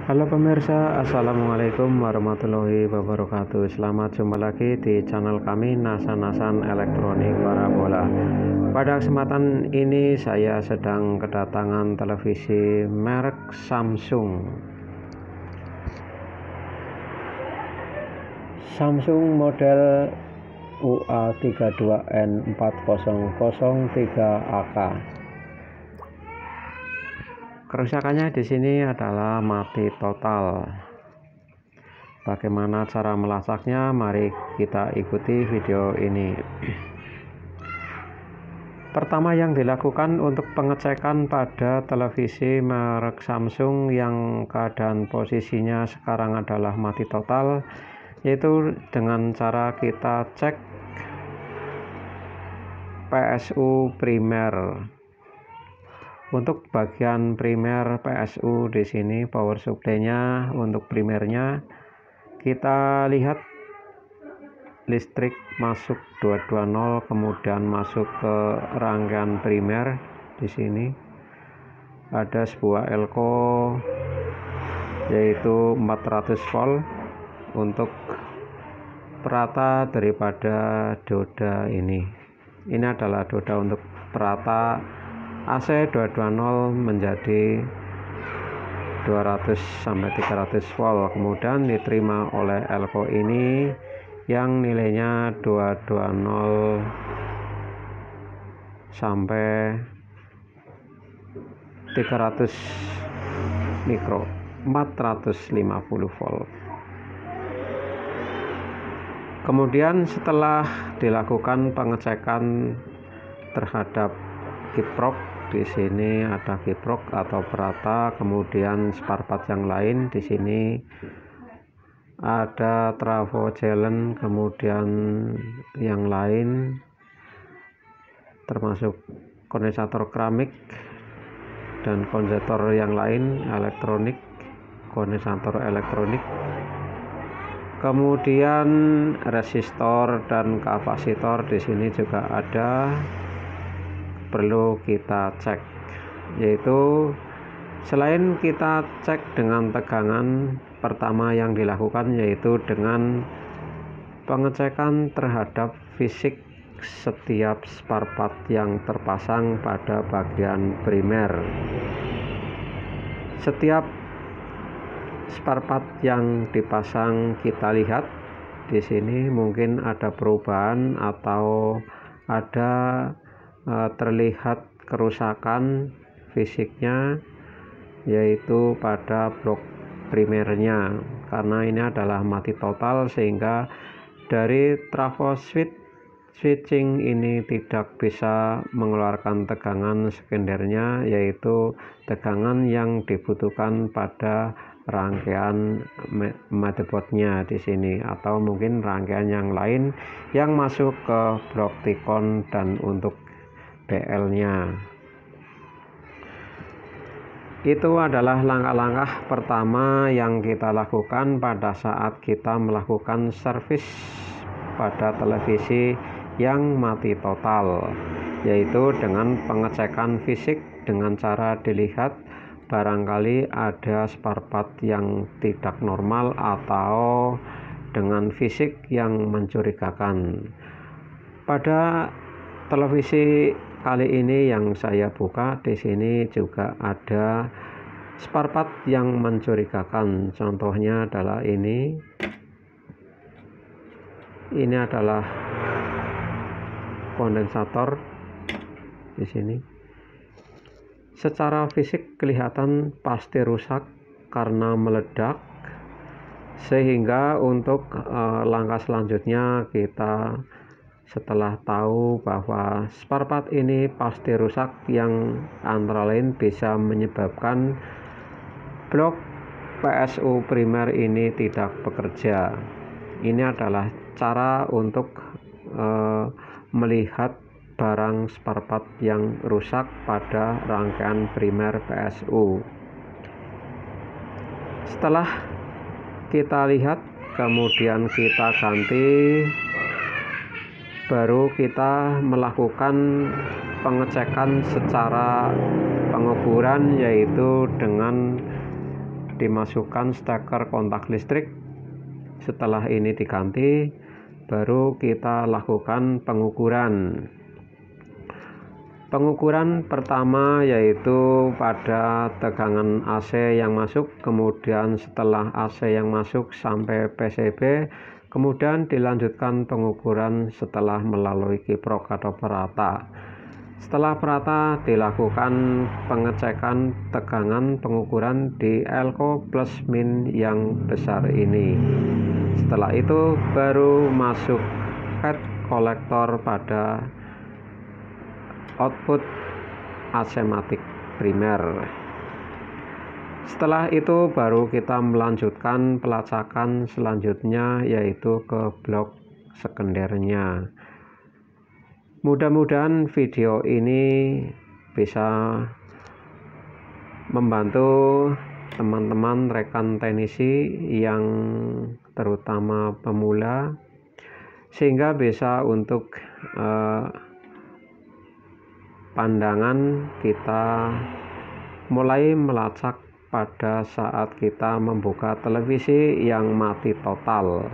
Halo pemirsa, Assalamualaikum warahmatullahi wabarakatuh. Selamat jumpa lagi di channel kami Nasan-Nasan Elektronik Parabola. Pada kesempatan ini saya sedang kedatangan televisi merek Samsung. Samsung model UA32N4003AK. Kerusakannya di sini adalah mati total. Bagaimana cara melacaknya? Mari kita ikuti video ini. Pertama yang dilakukan untuk pengecekan pada televisi merek Samsung yang keadaan posisinya sekarang adalah mati total, yaitu dengan cara kita cek PSU primer. Untuk bagian primer PSU di sini power supply-nya untuk primernya kita lihat listrik masuk 220, kemudian masuk ke rangkaian primer. Di sini ada sebuah elko yaitu 400 volt untuk perata daripada dioda ini. Ini adalah dioda untuk perata AC 220 menjadi 200 sampai 300 volt. Kemudian diterima oleh elko ini yang nilainya 220 sampai 300 mikro, 450 volt. Kemudian setelah dilakukan pengecekan terhadap kiprok, di sini ada kiprok atau perata, kemudian spare part yang lain di sini ada trafo jelen, kemudian yang lain termasuk kondensator keramik dan kondensator yang lain elektronik, kondensator elektronik, kemudian resistor dan kapasitor di sini juga ada perlu kita cek, yaitu selain kita cek dengan tegangan, pertama yang dilakukan yaitu dengan pengecekan terhadap fisik setiap spare part yang terpasang pada bagian primer. Setiap spare part yang dipasang kita lihat di sini mungkin ada perubahan atau ada terlihat kerusakan fisiknya, yaitu pada blok primernya, karena ini adalah mati total sehingga dari trafo switching ini tidak bisa mengeluarkan tegangan sekundernya, yaitu tegangan yang dibutuhkan pada rangkaian motherboardnya di sini, atau mungkin rangkaian yang lain yang masuk ke blok T-con dan untuk BL-nya. Itu adalah langkah-langkah pertama yang kita lakukan pada saat kita melakukan servis pada televisi yang mati total, yaitu dengan pengecekan fisik dengan cara dilihat barangkali ada spare part yang tidak normal atau dengan fisik yang mencurigakan. Pada televisi kali ini yang saya buka, di sini juga ada spare part yang mencurigakan. Contohnya adalah ini adalah kondensator di sini. Secara fisik kelihatan pasti rusak karena meledak, sehingga untuk langkah selanjutnya kita setelah tahu bahwa spare part ini pasti rusak, yang antara lain bisa menyebabkan blok PSU primer ini tidak bekerja. Ini adalah cara untuk melihat barang spare part yang rusak pada rangkaian primer PSU. Setelah kita lihat, kemudian kita ganti, baru kita melakukan pengecekan secara pengukuran, yaitu dengan dimasukkan steker kontak listrik. Setelah ini diganti, baru kita lakukan pengukuran. Pengukuran pertama yaitu pada tegangan AC yang masuk, kemudian setelah AC yang masuk sampai PCB, kemudian dilanjutkan pengukuran setelah melalui kiprok atau perata. Setelah perata dilakukan pengecekan tegangan pengukuran di elko plus min yang besar ini. Setelah itu baru masuk head kolektor pada output AC-matic primer. Setelah itu baru kita melanjutkan pelacakan selanjutnya yaitu ke blok sekundernya. Mudah-mudahan video ini bisa membantu teman-teman rekan teknisi yang terutama pemula, sehingga bisa untuk pandangan kita mulai melacak pada saat kita membuka televisi yang mati total.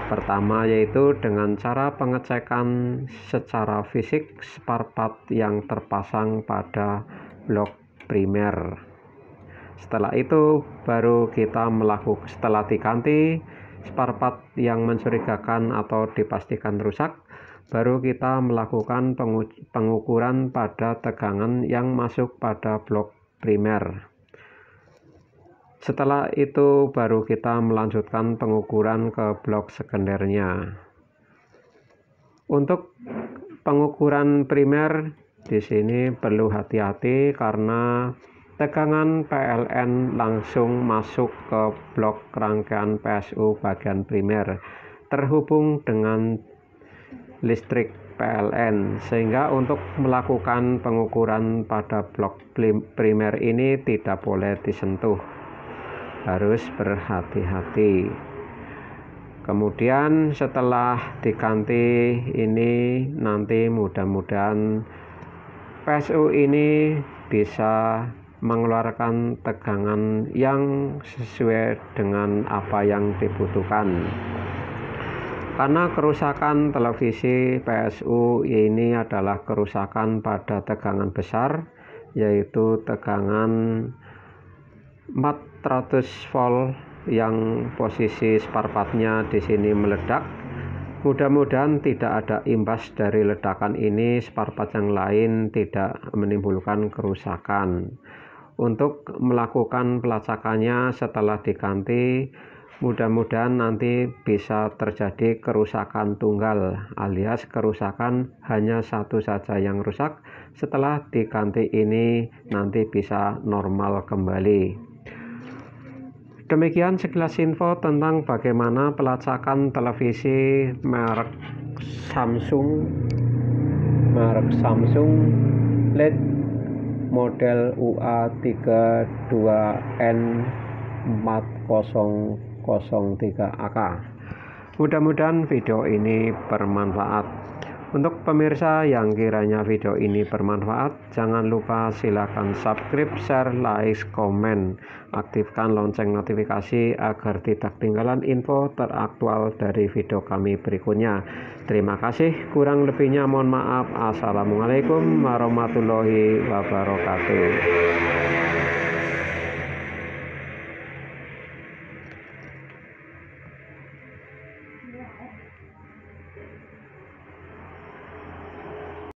Pertama yaitu dengan cara pengecekan secara fisik spare part yang terpasang pada blok primer. Setelah itu baru kita melakukan, setelah diganti spare part yang mencurigakan atau dipastikan rusak, baru kita melakukan pengukuran pada tegangan yang masuk pada blok primer. Setelah itu baru kita melanjutkan pengukuran ke blok sekundernya. Untuk pengukuran primer di sini perlu hati-hati karena tegangan PLN langsung masuk ke blok rangkaian PSU bagian primer terhubung dengan listrik PLN, sehingga untuk melakukan pengukuran pada blok primer ini tidak boleh disentuh, harus berhati-hati. Kemudian setelah diganti ini nanti mudah-mudahan PSU ini bisa mengeluarkan tegangan yang sesuai dengan apa yang dibutuhkan. Karena kerusakan televisi PSU ini adalah kerusakan pada tegangan besar, yaitu tegangan 400 volt yang posisi spare part-nya di sini meledak. Mudah-mudahan tidak ada imbas dari ledakan ini, spare part yang lain tidak menimbulkan kerusakan. Untuk melakukan pelacakannya setelah diganti, mudah-mudahan nanti bisa terjadi kerusakan tunggal alias kerusakan hanya satu saja yang rusak. Setelah diganti ini nanti bisa normal kembali. Demikian sekilas info tentang bagaimana pelacakan televisi merek Samsung LED model UA32N4003AK. Mudah-mudahan video ini bermanfaat. Untuk pemirsa yang kiranya video ini bermanfaat, jangan lupa silakan subscribe, share, like, komen, aktifkan lonceng notifikasi agar tidak ketinggalan info teraktual dari video kami berikutnya. Terima kasih, kurang lebihnya mohon maaf. Assalamualaikum warahmatullahi wabarakatuh.